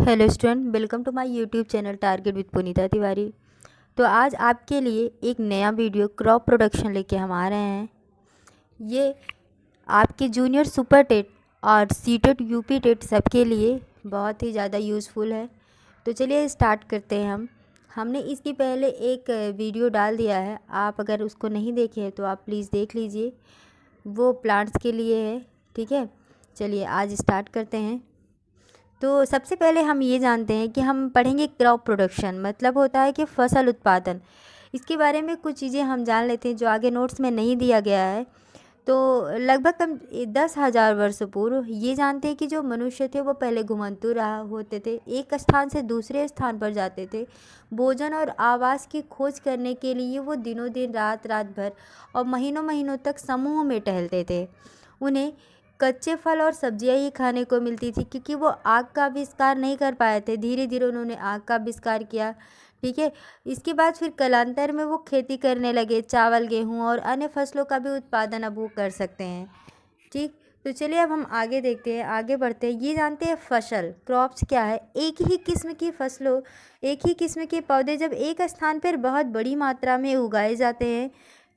Hello student, welcome to my YouTube channel Target with Punita Tiwari. तो आज आपके लिए एक नया वीडियो क्रॉप प्रोडक्शन लेके हम आ रहे हैं। ये आपके जूनियर सुपर टेट और सी टेट यूपी टेट सबके लिए बहुत ही ज़्यादा यूज़फुल है। तो चलिए स्टार्ट करते हैं। हमने इसके पहले एक वीडियो डाल दिया है, आप अगर उसको नहीं देखे हैं तो आप प्लीज़ देख लीजिए, वो प्लांट्स के लिए है। ठीक है, चलिए आज स्टार्ट करते हैं। तो सबसे पहले हम ये जानते हैं कि हम पढ़ेंगे क्रॉप प्रोडक्शन मतलब होता है कि फसल उत्पादन। इसके बारे में कुछ चीज़ें हम जान लेते हैं जो आगे नोट्स में नहीं दिया गया है। तो लगभग हम 10,000 वर्ष पूर्व ये जानते हैं कि जो मनुष्य थे वो पहले घुमंतू रहा होते थे, एक स्थान से दूसरे स्थान पर जाते थे। भोजन और आवास की खोज करने के लिए वो दिनों दिन रात रात भर और महीनों महीनों तक समूह में टहलते थे। उन्हें कच्चे फल और सब्जियां ही खाने को मिलती थी क्योंकि वो आग का आविष्कार नहीं कर पाए थे। धीरे धीरे उन्होंने आग का आविष्कार किया। ठीक है, इसके बाद फिर कालांतर में वो खेती करने लगे, चावल गेहूं और अन्य फसलों का भी उत्पादन अब वो कर सकते हैं। ठीक, तो चलिए अब हम आगे देखते हैं, आगे बढ़ते हैं। ये जानते हैं फसल क्रॉप्स क्या है। एक ही किस्म की फसलों, एक ही किस्म के पौधे जब एक स्थान पर बहुत बड़ी मात्रा में उगाए जाते हैं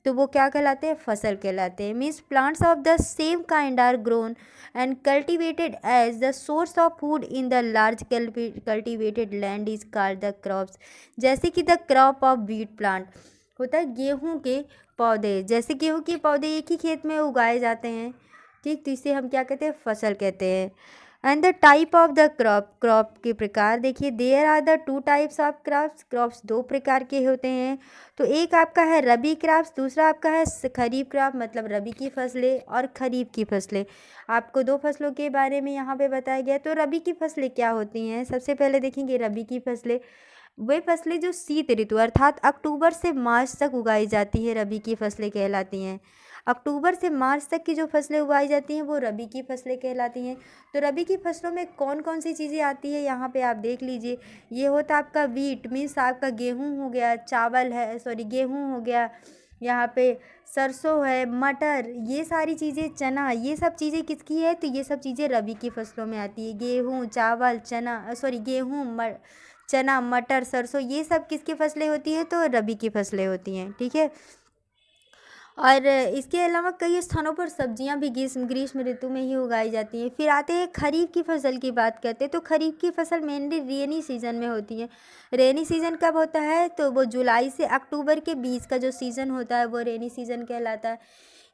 तो वो क्या कहलाते हैं, फसल कहलाते हैं। Means plants of the same kind are grown and cultivated as the source of food in the large cultivated land is called the crops. जैसे कि the crop of wheat plant होता है गेहूं के पौधे, जैसे गेहूं के पौधे एक ही खेत में उगाए जाते हैं। ठीक, तो इसे हम क्या कहते हैं, फसल कहते हैं। And the type of the crop, crop के प्रकार देखिए, there are the two types of crops. Crops दो प्रकार के होते हैं। तो एक आपका है रबी क्रॉप्स, दूसरा आपका है खरीफ क्रॉप मतलब रबी की फसलें और खरीफ की फसलें। आपको दो फसलों के बारे में यहाँ पे बताया गया। तो रबी की फसलें क्या होती हैं, सबसे पहले देखेंगे रबी की फसलें। वे फसलें जो शीत ऋतु अर्थात अक्टूबर से मार्च तक उगाई जाती है रबी की फसलें कहलाती हैं। अक्टूबर से मार्च तक की जो फसलें उगाई जाती हैं वो रबी की फसलें कहलाती हैं। तो रबी की फसलों में कौन कौन सी चीज़ें आती है यहाँ पे आप देख लीजिए। ये होता है आपका वीट, मीन्स आपका गेहूँ हो गया, चावल है, सॉरी गेहूँ हो गया, यहाँ पे सरसों है, मटर, ये सारी चीज़ें, चना, ये सब चीज़ें किसकी है, तो ये सब चीज़ें रबी की फसलों में आती है। गेहूँ, चावल, चना, सॉरी गेहूँ, चना, मटर, सरसों, ये सब किसकी फसलें होती हैं, तो रबी की फसलें होती हैं। ठीक है, और इसके अलावा कई स्थानों पर सब्जियां भी ग्रीष्म ग्रीष्म ऋतु में ही उगाई जाती हैं। फिर आते हैं खरीफ की फसल की बात करते हैं। तो खरीफ की फसल मेनली रेनी सीजन में होती है। रेनी सीजन कब होता है, तो वो जुलाई से अक्टूबर के बीच का जो सीज़न होता है वो रेनी सीजन कहलाता है।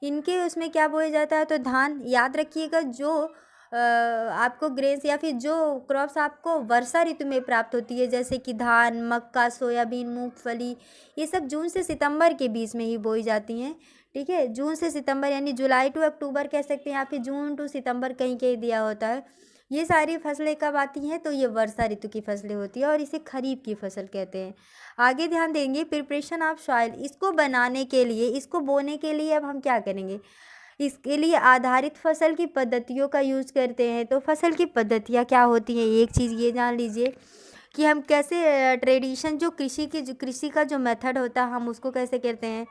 इनके उसमें क्या बोया जाता है, तो धान, याद रखिएगा, जो आपको ग्रेन्स या फिर जो क्रॉप्स आपको वर्षा ऋतु में प्राप्त होती है जैसे कि धान, मक्का, सोयाबीन, मूंगफली, ये सब जून से सितंबर के बीच में ही बोई जाती हैं। ठीक है, जून से सितंबर यानी जुलाई टू अक्टूबर कह सकते हैं, या फिर जून टू सितंबर कहीं कहीं दिया होता है। ये सारी फसलें कब आती हैं, तो ये वर्षा ऋतु की फसलें होती है और इसे खरीफ की फसल कहते हैं। आगे ध्यान देंगे, प्रिपरेशन ऑफ सॉइल, इसको बनाने के लिए, इसको बोने के लिए अब हम क्या करेंगे, इसके लिए आधारित फसल की पद्धतियों का यूज़ करते हैं। तो फसल की पद्धतियाँ क्या होती हैं, एक चीज़ ये जान लीजिए कि हम कैसे ट्रेडिशन, जो कृषि का जो मेथड होता है हम उसको कैसे करते हैं।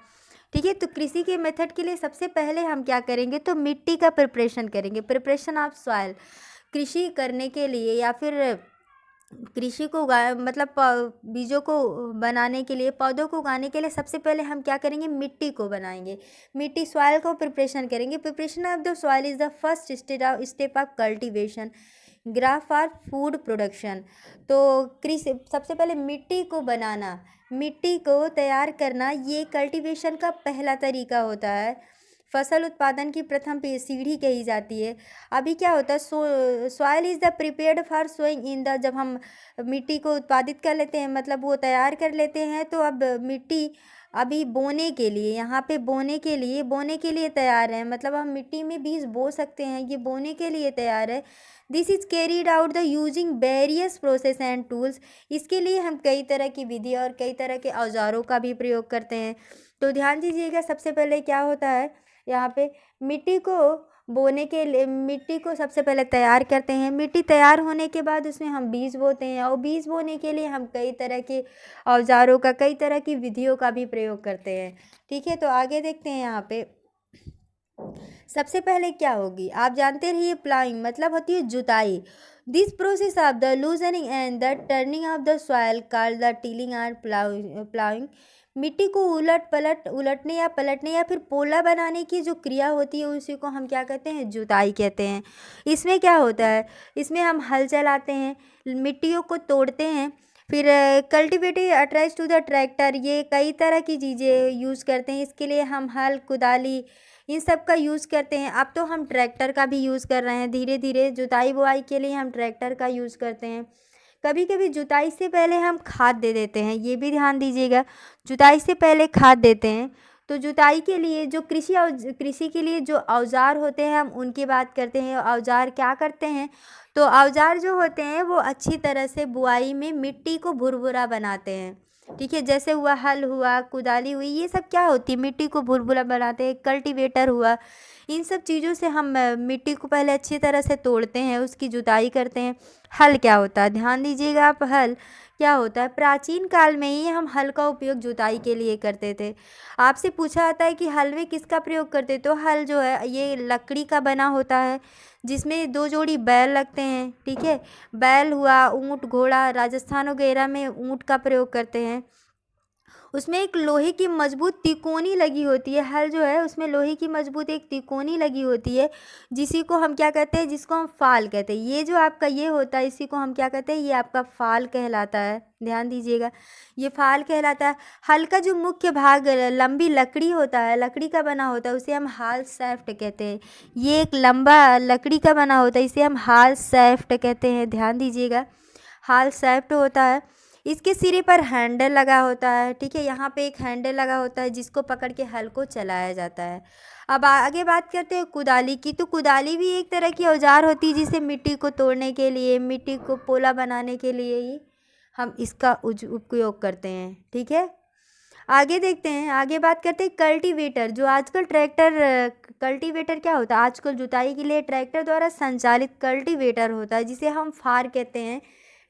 ठीक है, तो कृषि के मेथड के लिए सबसे पहले हम क्या करेंगे, तो मिट्टी का प्रिपरेशन करेंगे, प्रिपरेशन ऑफ सॉइल। कृषि करने के लिए या फिर कृषि को उगा मतलब बीजों को बनाने के लिए, पौधों को उगाने के लिए सबसे पहले हम क्या करेंगे, मिट्टी को बनाएंगे। मिट्टी, सॉइल को प्रिपरेशन करेंगे। Preparation of the soil is the first step of cultivation graph for food production. तो कृषि, सबसे पहले मिट्टी को बनाना, मिट्टी को तैयार करना, ये कल्टीवेशन का पहला तरीका होता है। फसल उत्पादन की प्रथम सीढ़ी कही जाती है। अभी क्या होता है, soil is the prepared for sowing in the, जब हम मिट्टी को उत्पादित कर लेते हैं मतलब वो तैयार कर लेते हैं, तो अब मिट्टी अभी बोने के लिए, यहाँ पे बोने के लिए तैयार है, मतलब हम मिट्टी में बीज बो सकते हैं, ये बोने के लिए तैयार है। This is carried out the using various process and tools. इसके लिए हम कई तरह की विधि और कई तरह के औजारों का भी प्रयोग करते हैं। तो ध्यान दीजिएगा, सबसे पहले क्या होता है, यहाँ पे मिट्टी को बोने के लिए, मिट्टी को सबसे पहले तैयार करते हैं। मिट्टी तैयार होने के बाद उसमें हम बीज बोते हैं और बीज बोने के लिए हम कई तरह के औजारों का, कई तरह की विधियों का भी प्रयोग करते हैं। ठीक है, तो आगे देखते हैं यहाँ पे। सबसे पहले क्या होगी, आप जानते रहिए, प्लाइंग मतलब होती है जुताई। This process of the loosening and the turning of the soil called the tilling and प्लाइंग। मिट्टी को उलटने या पलटने या फिर पोला बनाने की जो क्रिया होती है उसी को हम क्या कहते हैं, जुताई कहते हैं। इसमें क्या होता है, इसमें हम हल चलाते हैं, मिट्टियों को तोड़ते हैं, फिर cultivator attach to the tractor, ये कई तरह की चीज़ें यूज़ करते हैं। इसके लिए हम हल, कुदाली, इन सब का यूज़ करते हैं। अब तो हम ट्रैक्टर का भी यूज़ कर रहे हैं, धीरे धीरे जुताई बुआई के लिए हम ट्रैक्टर का यूज़ करते हैं। कभी कभी जुताई से पहले हम खाद दे देते हैं, ये भी ध्यान दीजिएगा, जुताई से पहले खाद देते हैं। तो जुताई के लिए जो कृषि के लिए जो औजार होते हैं हम उनकी बात करते हैं। औजार क्या करते हैं, तो औजार जो होते हैं वो अच्छी तरह से बुआई में मिट्टी को भुरभुरा बनाते हैं। ठीक है, जैसे हुआ हल हुआ, कुदाली हुई, ये सब क्या होती है, मिट्टी को भुरभुरा बनाते हैं। कल्टीवेटर हुआ, इन सब चीज़ों से हम मिट्टी को पहले अच्छी तरह से तोड़ते हैं, उसकी जुताई करते हैं। हल क्या होता है, ध्यान दीजिएगा आप, हल क्या होता है, प्राचीन काल में ही हम हल का उपयोग जुताई के लिए करते थे। आपसे पूछा जाता है कि हल में किसका प्रयोग करते, तो हल जो है ये लकड़ी का बना होता है, जिसमें 2 जोड़ी बैल लगते हैं। ठीक है, बैल हुआ, ऊँट, घोड़ा, राजस्थान वगैरह में ऊँट का प्रयोग करते हैं। उसमें एक लोहे की मजबूत तिकोनी लगी होती है, हल जो है उसमें लोहे की मजबूत एक तिकोनी लगी होती है, जिसी को हम क्या कहते हैं, जिसको हम फाल कहते हैं। ये जो आपका ये होता है इसी को हम क्या कहते हैं, ये आपका फाल कहलाता है, ध्यान दीजिएगा, ये फाल कहलाता है। हल का जो मुख्य भाग लंबी लकड़ी होता है, लकड़ी का बना होता है, उसे हम हाल सैफ्ट कहते हैं। ये एक लंबा लकड़ी का बना होता है, इसे हम हाल सैफ्ट कहते हैं, ध्यान दीजिएगा, हाल सैफ्ट होता है। इसके सिरे पर हैंडल लगा होता है। ठीक है, यहाँ पे एक हैंडल लगा होता है जिसको पकड़ के हल को चलाया जाता है। अब आगे बात करते हैं कुदाली की। तो कुदाली भी एक तरह की औजार होती है, जिसे मिट्टी को तोड़ने के लिए, मिट्टी को पोला बनाने के लिए ही हम इसका उपयोग करते हैं। ठीक है, आगे देखते हैं, आगे बात करते हैं कल्टीवेटर। जो आजकल कल्टीवेटर क्या होता है, आजकल जुताई के लिए ट्रैक्टर द्वारा संचालित कल्टीवेटर होता है, जिसे हम फार कहते हैं।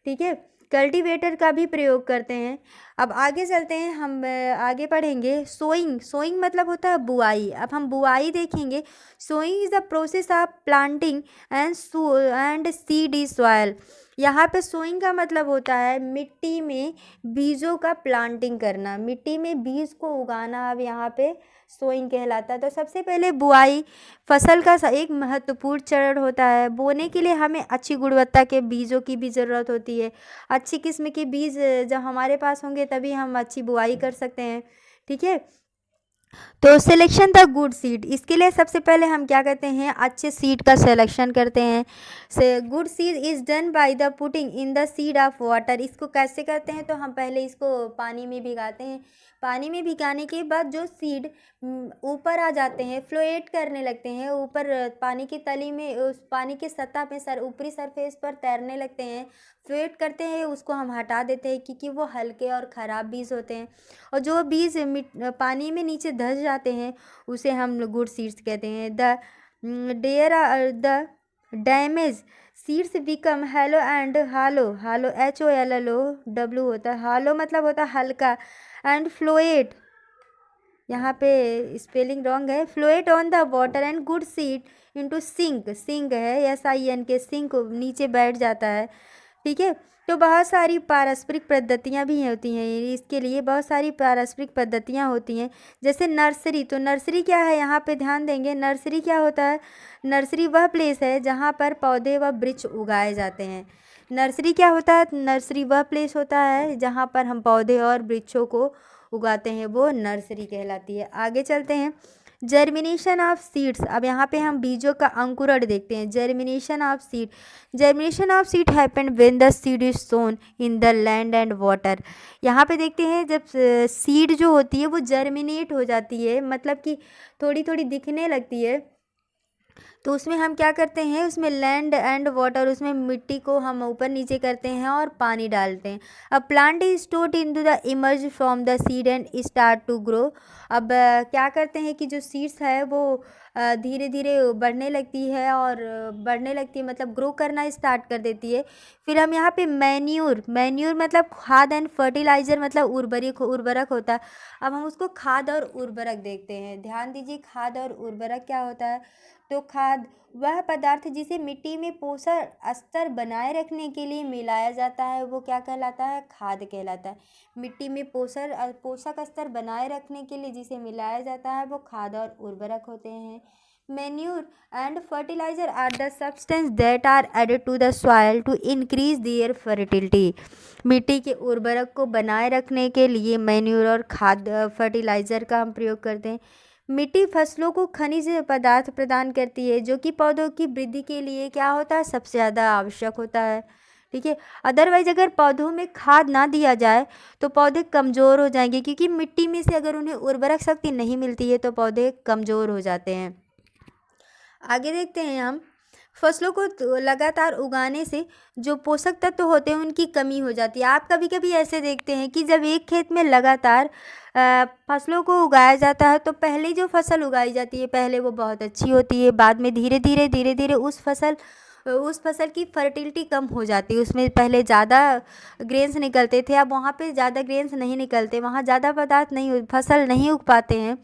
ठीक है, कल्टीवेटर का भी प्रयोग करते हैं। अब आगे चलते हैं, हम आगे पढ़ेंगे सोइंग। सोइंग मतलब होता है बुआई। अब हम बुआई देखेंगे। Sowing is the process of planting and seed is soil. यहाँ पे सोइंग का मतलब होता है मिट्टी में बीजों का प्लांटिंग करना, मिट्टी में बीज को उगाना। अब यहाँ पे सोइंग कहलाता है। तो सबसे पहले बुआई फसल का एक महत्वपूर्ण चरण होता है। बोने के लिए हमें अच्छी गुणवत्ता के बीजों की भी ज़रूरत होती है। अच्छी किस्म के बीज जब हमारे पास होंगे तभी हम अच्छी बुआई कर सकते हैं। ठीक है, तो सिलेक्शन द गुड सीड, इसके लिए सबसे पहले हम क्या करते हैं, अच्छे सीड का सिलेक्शन करते हैं। से good seed is done by the putting in the seed of water. इसको कैसे करते हैं, तो हम पहले इसको पानी में भिगाते हैं। पानी में भिगाने के बाद जो सीड ऊपर आ जाते हैं, फ्लोएट करने लगते हैं, ऊपर पानी की तली में, उस पानी की सतह पे ऊपरी सरफेस पर तैरने लगते हैं, फ्लोएट करते हैं, उसको हम हटा देते हैं, क्योंकि वो हल्के और ख़राब बीज होते हैं। और जो बीज पानी में नीचे धंस जाते हैं उसे हम गुड सीड्स कहते हैं। The damage seeds become hello and hello. Hello HOLLOW होता है। हालो मतलब होता है हल्का, एंड फ्लोएट, यहाँ पे स्पेलिंग रॉन्ग है, float on the water and good seed into sink. Sink है SINK, सिंक नीचे बैठ जाता है। ठीक है, तो बहुत सारी पारस्परिक पद्धतियाँ भी होती हैं, इसके लिए बहुत सारी पारस्परिक पद्धतियाँ होती हैं। जैसे नर्सरी, तो नर्सरी क्या है, यहाँ पे ध्यान देंगे, नर्सरी क्या होता है, नर्सरी वह प्लेस है जहाँ पर पौधे व वृक्ष उगाए जाते हैं। नर्सरी क्या होता है, नर्सरी वह प्लेस होता है जहाँ पर हम पौधे और वृक्षों को उगाते हैं, वो नर्सरी कहलाती है। आगे चलते हैं, जर्मिनेशन ऑफ सीड्स। अब यहाँ पे हम बीजों का अंकुरण देखते हैं। Germination of seed, germination of seed happen when the seed is sown in the land and water. यहाँ पे देखते हैं जब सीड जो होती है वो जर्मिनेट हो जाती है, मतलब कि थोड़ी थोड़ी दिखने लगती है, तो उसमें हम क्या करते हैं, उसमें लैंड एंड वाटर, उसमें मिट्टी को हम ऊपर नीचे करते हैं और पानी डालते हैं। अब plant is stored into the emerge from the seed and start to grow. अब क्या करते हैं कि जो सीड्स है वो धीरे धीरे बढ़ने लगती है और बढ़ने लगती है मतलब ग्रो करना स्टार्ट कर देती है। फिर हम यहाँ पे मैन्यूर मतलब खाद एंड फर्टिलाइज़र मतलब उर्वरक होता है। अब हम उसको खाद और उर्वरक देखते हैं। ध्यान दीजिए, खाद और उर्वरक क्या होता है। तो खाद वह पदार्थ जिसे मिट्टी में पोषक स्तर बनाए रखने के लिए मिलाया जाता है, वो क्या कहलाता है, खाद कहलाता है। मिट्टी में पोषक स्तर बनाए रखने के लिए जिसे मिलाया जाता है वो खाद और उर्वरक होते हैं। Manure and fertiliser are the substance that are added to the soil to increase their fertility. मिट्टी के उर्वरक को बनाए रखने के लिए मैन्यूर और खाद फर्टिलाइज़र का हम प्रयोग करते हैं। मिट्टी फसलों को खनिज पदार्थ प्रदान करती है जो कि पौधों की वृद्धि के लिए क्या होता है, सबसे ज़्यादा आवश्यक होता है। ठीक है, अदरवाइज अगर पौधों में खाद ना दिया जाए तो पौधे कमज़ोर हो जाएंगे, क्योंकि मिट्टी में से अगर उन्हें उर्वरक शक्ति नहीं मिलती है तो पौधे कमज़ोर हो जाते हैं। आगे देखते हैं हम, फसलों को लगातार उगाने से जो पोषक तत्व होते हैं उनकी कमी हो जाती है। आप कभी कभी ऐसे देखते हैं कि जब एक खेत में लगातार फसलों को उगाया जाता है तो पहले जो फसल उगाई जाती है पहले वो बहुत अच्छी होती है, बाद में धीरे धीरे उस फसल की फर्टिलिटी कम हो जाती है। उसमें पहले ज़्यादा ग्रेन्स निकलते थे, अब वहाँ पे ज़्यादा ग्रेन्स नहीं निकलते, वहाँ ज़्यादा पदार्थ नहीं, फसल नहीं उग पाते हैं।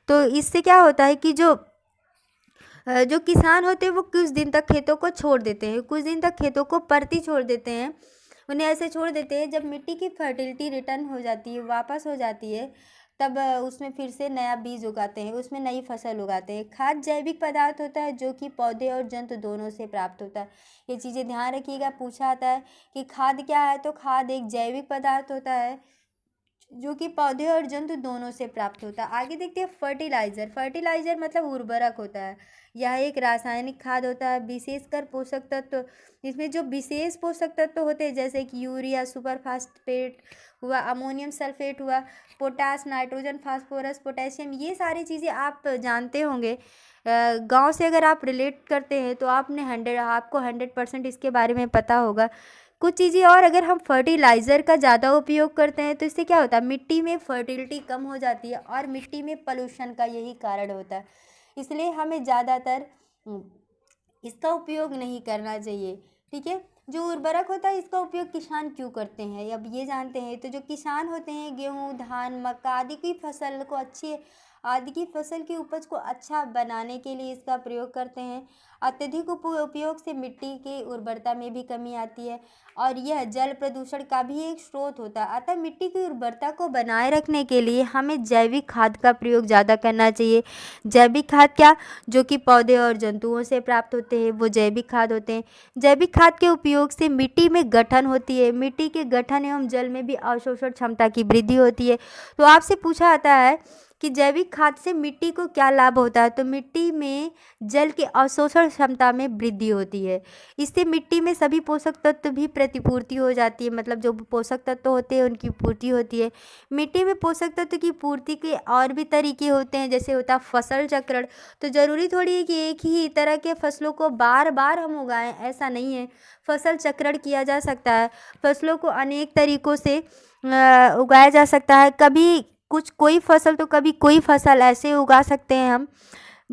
तो इससे क्या होता है कि जो किसान होते हैं वो कुछ दिन तक खेतों को छोड़ देते हैं, कुछ दिन तक खेतों को परती छोड़ देते हैं, उन्हें ऐसे छोड़ देते हैं। जब मिट्टी की फर्टिलिटी रिटर्न हो जाती है, वापस हो जाती है, तब उसमें फिर से नया बीज उगाते हैं, उसमें नई फसल उगाते हैं। खाद जैविक पदार्थ होता है जो कि पौधे और जंतु दोनों से प्राप्त होता है। ये चीज़ें ध्यान रखिएगा, पूछा आता है कि खाद क्या है, तो खाद एक जैविक पदार्थ होता है जो कि पौधे और जंतु दोनों से प्राप्त होता है। आगे देखते हैं फर्टिलाइजर मतलब उर्वरक होता है। यह एक रासायनिक खाद होता है, विशेषकर पोषक तत्व, इसमें जो विशेष पोषक तत्व होते हैं जैसे कि यूरिया, सुपर फास्फेट हुआ, अमोनियम सल्फेट हुआ, पोटास, नाइट्रोजन, फास्फोरस, पोटेशियम, ये सारी चीज़ें आप जानते होंगे। गांव से अगर आप रिलेट करते हैं तो आपको 100% इसके बारे में पता होगा। कुछ चीज़ें और, अगर हम फर्टिलाइज़र का ज़्यादा उपयोग करते हैं तो इससे क्या होता है, मिट्टी में फर्टिलिटी कम हो जाती है और मिट्टी में पॉल्यूशन का यही कारण होता है। इसलिए हमें ज़्यादातर इसका उपयोग नहीं करना चाहिए। ठीक है, जो उर्वरक होता है इसका उपयोग किसान क्यों करते हैं, अब ये जानते हैं। तो जो किसान होते हैं गेहूँ, धान, मक्का आदि की फसल की उपज को अच्छा बनाने के लिए इसका प्रयोग करते हैं। अत्यधिक उपयोग से मिट्टी की उर्वरता में भी कमी आती है और यह जल प्रदूषण का भी एक स्रोत होता है। अतः मिट्टी की उर्वरता को बनाए रखने के लिए हमें जैविक खाद का प्रयोग ज़्यादा करना चाहिए। जैविक खाद क्या, जो कि पौधे और जंतुओं से प्राप्त होते हैं, वो जैविक खाद होते हैं। जैविक खाद के उपयोग से मिट्टी में गठन होती है, मिट्टी के गठन एवं जल में भी अवशोषण क्षमता की वृद्धि होती है। तो आपसे पूछा आता है कि जैविक खाद से मिट्टी को क्या लाभ होता है, तो मिट्टी में जल के अवशोषण क्षमता में वृद्धि होती है। इससे मिट्टी में सभी पोषक तत्व भी प्रतिपूर्ति हो जाती है, मतलब जो पोषक तत्व होते हैं उनकी पूर्ति होती है। मिट्टी में पोषक तत्व की पूर्ति के और भी तरीके होते हैं, जैसे होता है फसल चक्रण। तो ज़रूरी थोड़ी है कि एक ही तरह के फसलों को बार बार हम उगाएं, ऐसा नहीं है। फसल चक्रण किया जा सकता है, फसलों को अनेक तरीक़ों से उगाया जा सकता है। कभी कोई फसल तो कभी कोई फसल ऐसे उगा सकते हैं हम।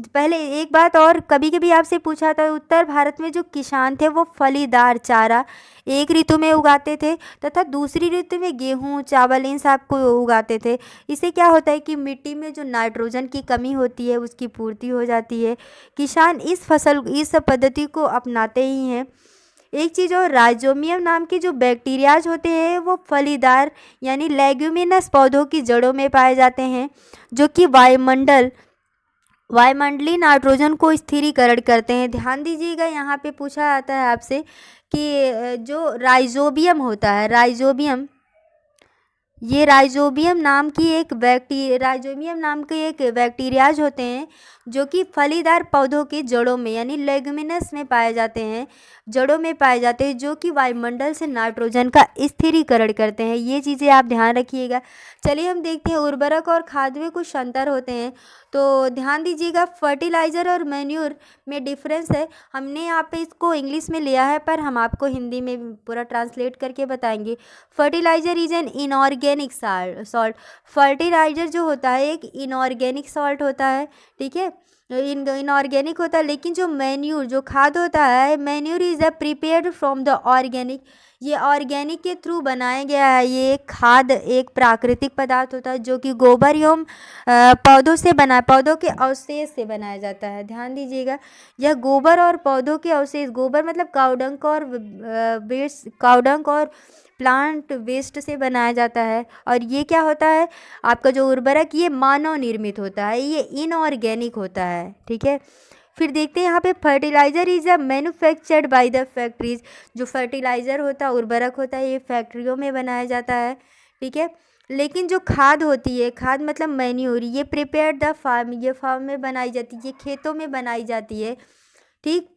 पहले एक बात और, कभी कभी आपसे पूछा था, उत्तर भारत में जो किसान थे वो फलीदार चारा एक ऋतु में उगाते थे तथा दूसरी ऋतु में गेहूँ, चावल, इन सब को उगाते थे। इससे क्या होता है कि मिट्टी में जो नाइट्रोजन की कमी होती है उसकी पूर्ति हो जाती है। किसान इस पद्धति को अपनाते ही हैं। एक चीज़ और, राइजोबियम नाम के जो बैक्टीरियाज होते हैं वो फलीदार यानी लेग्यूमिनस पौधों की जड़ों में पाए जाते हैं, जो कि वायुमंडलीय नाइट्रोजन को स्थिरीकरण करते हैं। ध्यान दीजिएगा, यहाँ पे पूछा जाता है आपसे कि जो राइजोबियम होता है, राइजोबियम नाम के एक बैक्टीरियाज होते हैं जो कि फलीदार पौधों के जड़ों में यानी लेग्यूमिनस में पाए जाते हैं, जो कि वायुमंडल से नाइट्रोजन का स्थिरीकरण करते हैं। ये चीज़ें आप ध्यान रखिएगा। चलिए हम देखते हैं उर्वरक और खाद में कुछ अंतर होते हैं। तो ध्यान दीजिएगा, फर्टिलाइज़र और मैन्यूर में डिफरेंस है। हमने यहाँ पे इसको इंग्लिश में लिया है पर हम आपको हिंदी में पूरा ट्रांसलेट करके बताएंगे। Fertiliser is an inorganic salt. Fertiliser जो होता है एक इनऑर्गेनिक सॉल्ट होता है, ठीक है। इनऑर्गेनिक होता है। लेकिन जो मैन्यूर जो खाद होता है, manure is a prepared from the organic, ये ऑर्गेनिक के थ्रू बनाया गया है। ये खाद एक प्राकृतिक पदार्थ होता है जो कि गोबर एवं पौधों से बना, पौधों के अवशेष से बनाया जाता है। ध्यान दीजिएगा, यह गोबर और पौधों के अवशेष, गोबर मतलब काउडंक और वेस्ट, काउडंक और प्लांट वेस्ट से बनाया जाता है। और ये क्या होता है, आपका जो उर्वरक, ये मानव निर्मित होता है, ये इनऑर्गेनिक होता है। ठीक है, फिर देखते हैं यहाँ पे fertiliser is a manufactured by the factories. जो फर्टिलाइज़र होता है, उर्वरक होता है, ये फैक्ट्रियों में बनाया जाता है। ठीक है, लेकिन जो खाद होती है, खाद मतलब मैन्यूर, ये प्रिपेयर द फार्म, ये फार्म में बनाई जाती है, ये खेतों में बनाई जाती है। ठीक,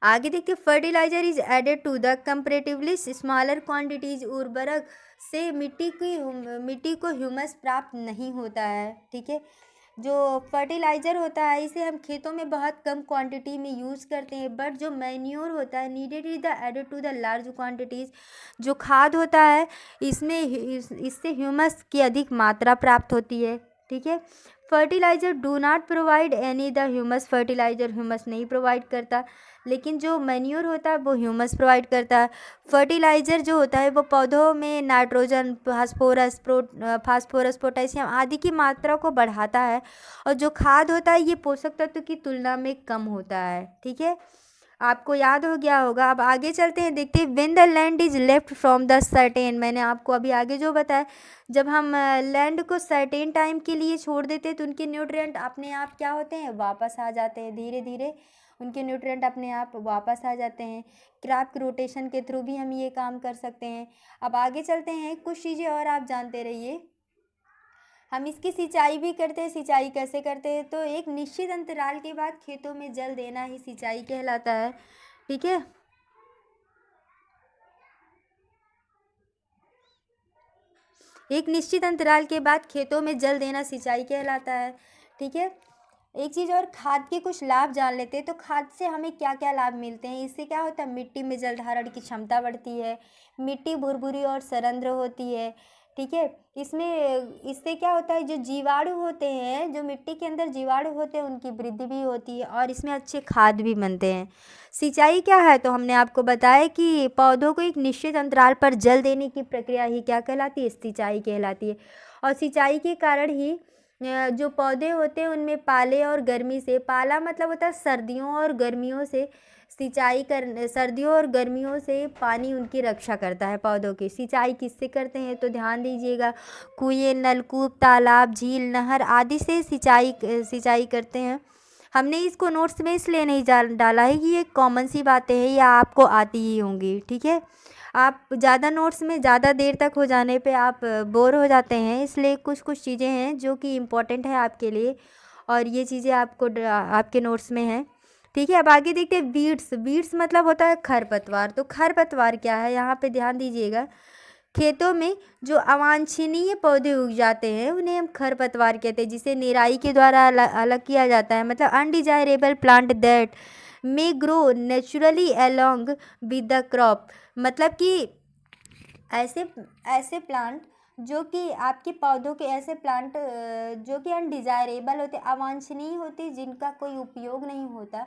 आगे देखते हैं fertiliser is added to the comparatively smaller quantities. उर्वरक से मिट्टी को ह्यूमस प्राप्त नहीं होता है। ठीक है, जो फर्टिलाइज़र होता है इसे हम खेतों में बहुत कम क्वांटिटी में यूज़ करते हैं, बट जो मैन्योर होता है needed is the added to the large quantities. जो खाद होता है इसमें इससे ह्यूमस की अधिक मात्रा प्राप्त होती है। ठीक है, fertiliser do not provide any the humus, fertiliser humus नहीं प्रोवाइड करता, लेकिन जो मैन्योर होता है वो ह्यूमस प्रोवाइड करता है। फर्टिलाइज़र जो होता है वो पौधों में नाइट्रोजन, फास्फोरस, पोटेशियम आदि की मात्रा को बढ़ाता है, और जो खाद होता है ये पोषक तत्व की तुलना में कम होता है। ठीक है, आपको याद हो गया होगा। अब आगे चलते हैं, देखते हैं when the land is left from the certain. मैंने आपको अभी आगे जो बताया, जब हम लैंड को सर्टेन टाइम के लिए छोड़ देते हैं तो उनके न्यूट्रिएंट अपने आप क्या होते हैं, वापस आ जाते हैं। धीरे धीरे उनके न्यूट्रिएंट अपने आप वापस आ जाते हैं। क्रॉप रोटेशन के थ्रू भी हम ये काम कर सकते हैं। अब आगे चलते हैं, कुछ चीज़ें और आप जानते रहिए। हम इसकी सिंचाई भी करते हैं। सिंचाई कैसे करते हैं, तो एक निश्चित अंतराल के बाद खेतों में जल देना ही सिंचाई कहलाता है। ठीक है, एक निश्चित अंतराल के बाद खेतों में जल देना सिंचाई कहलाता है। ठीक है, एक चीज़ और, खाद के कुछ लाभ जान लेते हैं। तो खाद से हमें क्या क्या लाभ मिलते हैं, इससे क्या होता है, मिट्टी में जल धारण की क्षमता बढ़ती है, मिट्टी भुरभुरी और सरंध्र होती है। ठीक है, इससे क्या होता है, जो जीवाणु होते हैं, जो मिट्टी के अंदर जीवाणु होते हैं, उनकी वृद्धि भी होती है, और इसमें अच्छे खाद भी बनते हैं। सिंचाई क्या है, तो हमने आपको बताया कि पौधों को एक निश्चित अंतराल पर जल देने की प्रक्रिया ही क्या कहलाती है, सिंचाई कहलाती है। और सिंचाई के कारण ही जो पौधे होते हैं उनमें पाले और गर्मी से, पाला मतलब होता है सर्दियों और गर्मियों से, सर्दियों और गर्मियों से पानी उनकी रक्षा करता है पौधों की। सिंचाई किससे करते हैं, तो ध्यान दीजिएगा, कुएं, नलकूप, तालाब, झील, नहर आदि से सिंचाई करते हैं। हमने इसको नोट्स में इसलिए नहीं डाला है कि ये कॉमन सी बातें हैं, या आपको आती ही होंगी। ठीक है, आप ज़्यादा नोट्स में ज़्यादा देर तक हो जाने पे आप बोर हो जाते हैं, इसलिए कुछ कुछ चीज़ें हैं जो कि इम्पोर्टेंट है आपके लिए, और ये चीज़ें आपको आपके नोट्स में हैं। ठीक है, अब आगे देखते हैं वीड्स। वीड्स मतलब होता है खरपतवार। तो खरपतवार क्या है, यहाँ पे ध्यान दीजिएगा, खेतों में जो अवांछनीय पौधे उग जाते हैं उन्हें हम खरपतवार कहते हैं, जिसे निराई के द्वारा अलग किया जाता है। मतलब undesirable plant that may grow naturally along with the crop. मतलब कि ऐसे ऐसे प्लांट जो कि आपके पौधों के, ऐसे प्लांट जो कि अनडिजायरेबल होते, अवांछनीय होते, जिनका कोई उपयोग नहीं होता,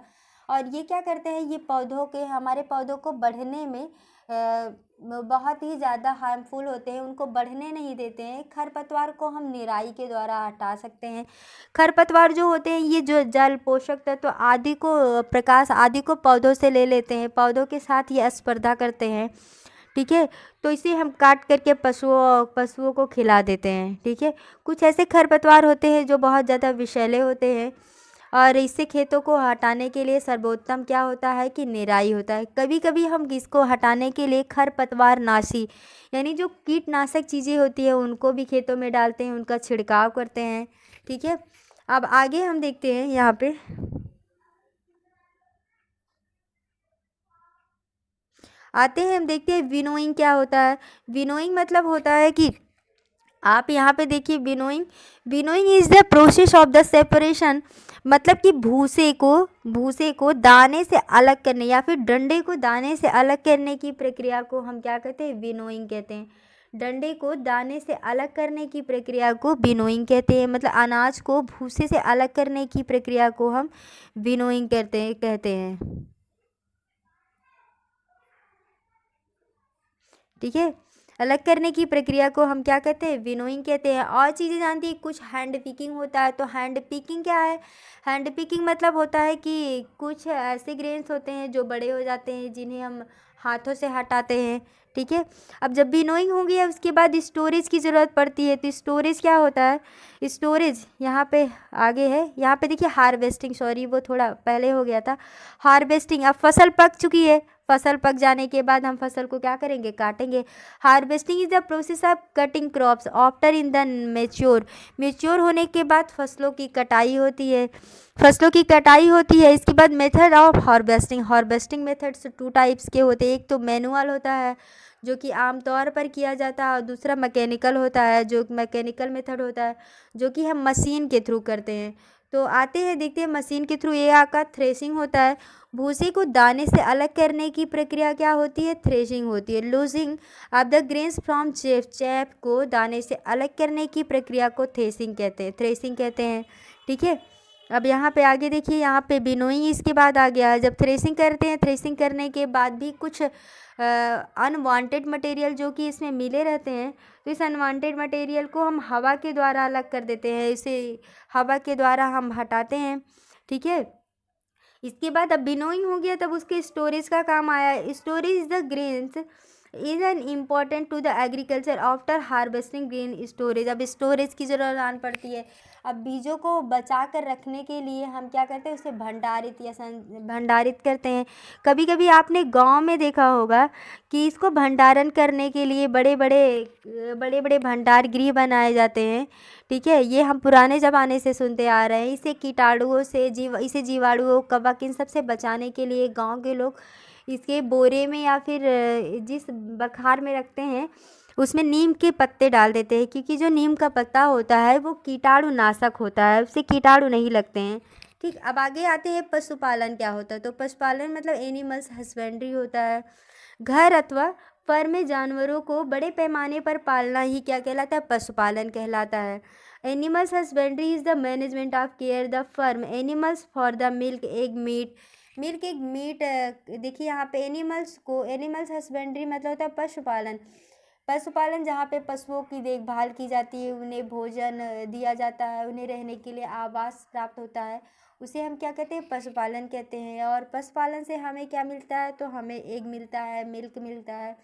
और ये क्या करते हैं, ये हमारे पौधों को बढ़ने में बहुत ही ज़्यादा हार्मफुल होते हैं, उनको बढ़ने नहीं देते हैं। खरपतवार को हम निराई के द्वारा हटा सकते हैं। खरपतवार जो होते हैं ये जो जल, पोषक तत्व आदि को, प्रकाश आदि को पौधों से ले लेते हैं, पौधों के साथ ये स्पर्धा करते हैं। ठीक है, तो इसे हम काट करके पशुओं को खिला देते हैं। ठीक है, कुछ ऐसे खरपतवार होते हैं जो बहुत ज़्यादा विषैले होते हैं, और इससे खेतों को हटाने के लिए सर्वोत्तम क्या होता है कि निराई होता है। कभी कभी हम इसको हटाने के लिए खरपतवार नाशी, यानी जो कीटनाशक चीज़ें होती है उनको भी खेतों में डालते हैं, उनका छिड़काव करते हैं। ठीक है, अब आगे हम देखते हैं, यहाँ पे आते हैं, हम देखते हैं विनोइंग क्या होता है। विनोइंग मतलब होता है कि आप यहाँ पे देखिए, winnowing is the process of the separation. मतलब कि भूसे को दाने से अलग करने, या फिर डंडे को दाने से अलग करने की प्रक्रिया को हम क्या कहते हैं, विनोइंग कहते हैं। डंडे को दाने से अलग करने की प्रक्रिया को विनोइंग कहते हैं। मतलब अनाज को भूसे से अलग करने की प्रक्रिया को हम विनोइंग कहते हैं। ठीक है, अलग करने की प्रक्रिया को हम क्या कहते हैं, विनोइंग कहते हैं। और चीज़ें जानती है, कुछ हैंड पिकिंग होता है। तो हैंड पिकिंग क्या है? हैंड पिकिंग मतलब होता है कि कुछ ऐसे ग्रेन्स होते हैं जो बड़े हो जाते हैं, जिन्हें हम हाथों से हटाते हैं। ठीक है, अब जब विनोइंग होगी है उसके बाद स्टोरेज की ज़रूरत पड़ती है। तो स्टोरेज क्या होता है? स्टोरेज यहाँ पे आगे है, यहाँ पे देखिए हार्वेस्टिंग, सॉरी वो थोड़ा पहले हो गया था। हार्वेस्टिंग, अब फसल पक चुकी है, फसल पक जाने के बाद हम फसल को क्या करेंगे, काटेंगे। Harvesting is the process of cutting crops after in the mature होने के बाद फसलों की कटाई होती है। इसके बाद method of harvesting methods 2 types के होते हैं। एक तो मैनुअल होता है जो कि आमतौर पर किया जाता है, और दूसरा मैकेनिकल होता है, जो मैकेनिकल मेथड होता है जो कि हम मशीन के थ्रू करते हैं। तो आते हैं देखते हैं मशीन के थ्रू। ये आपका थ्रेसिंग होता है। भूसे को दाने से अलग करने की प्रक्रिया क्या होती है, थ्रेशिंग होती है। Losing of the grains from chaff को दाने से अलग करने की प्रक्रिया को थ्रेसिंग कहते हैं। ठीक है, अब यहाँ पे आगे देखिए, यहाँ पे विनोइंग इसके बाद आ गया है। जब थ्रेसिंग करते हैं, थ्रेसिंग करने के बाद भी कुछ अनवांटेड मटेरियल जो कि इसमें मिले रहते हैं, तो इस अनवांटेड मटेरियल को हम हवा के द्वारा अलग कर देते हैं, इसे हवा के द्वारा हम हटाते हैं। ठीक है, इसके बाद अब विनोइंग हो गया, तब उसके स्टोरेज का काम आया। Storage the grains is an important to the agriculture after harvesting grain storage. अब स्टोरेज की ज़रूरत आन पड़ती है। अब बीजों को बचा कर रखने के लिए हम क्या करते हैं, उसे भंडारित करते हैं। कभी कभी आपने गांव में देखा होगा कि इसको भंडारण करने के लिए बड़े बड़े भंडार गृह बनाए जाते हैं। ठीक है, ये हम पुराने ज़माने से सुनते आ रहे हैं। इसे कीटाणुओं से इसे जीवाणुओं, कवक, इन सब से बचाने के लिए गांव के लोग इसके बोरे में या फिर जिस बखार में रखते हैं उसमें नीम के पत्ते डाल देते हैं, क्योंकि जो नीम का पत्ता होता है वो कीटाणु नाशक होता है, उससे कीटाणु नहीं लगते हैं। ठीक, अब आगे आते हैं पशुपालन क्या होता है। तो पशुपालन मतलब एनिमल्स हस्बेंड्री होता है। घर अथवा फर्म में जानवरों को बड़े पैमाने पर पालना ही क्या कहलाता है, पशुपालन कहलाता है। Animals husbandry is the management of care the firm animals for the milk egg meat. देखिए यहाँ पे एनिमल्स हस्बेंड्री मतलब होता है पशुपालन जहाँ पे पशुओं की देखभाल की जाती है, उन्हें भोजन दिया जाता है, उन्हें रहने के लिए आवास प्राप्त होता है, उसे हम क्या कहते हैं, पशुपालन कहते हैं। और पशुपालन से हमें क्या मिलता है, तो हमें एग मिलता है, मिल्क मिलता है,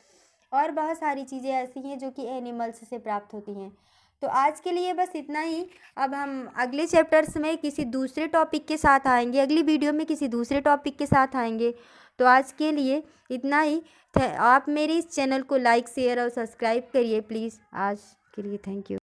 और बहुत सारी चीज़ें ऐसी हैं जो कि एनिमल्स से प्राप्त होती हैं। तो आज के लिए बस इतना ही। अब हम अगले चैप्टर्स में किसी दूसरे टॉपिक के साथ आएंगे, अगली वीडियो में किसी दूसरे टॉपिक के साथ आएंगे। तो आज के लिए इतना ही। आप मेरे इस चैनल को लाइक, शेयर और सब्सक्राइब करिए प्लीज़। आज के लिए थैंक यू।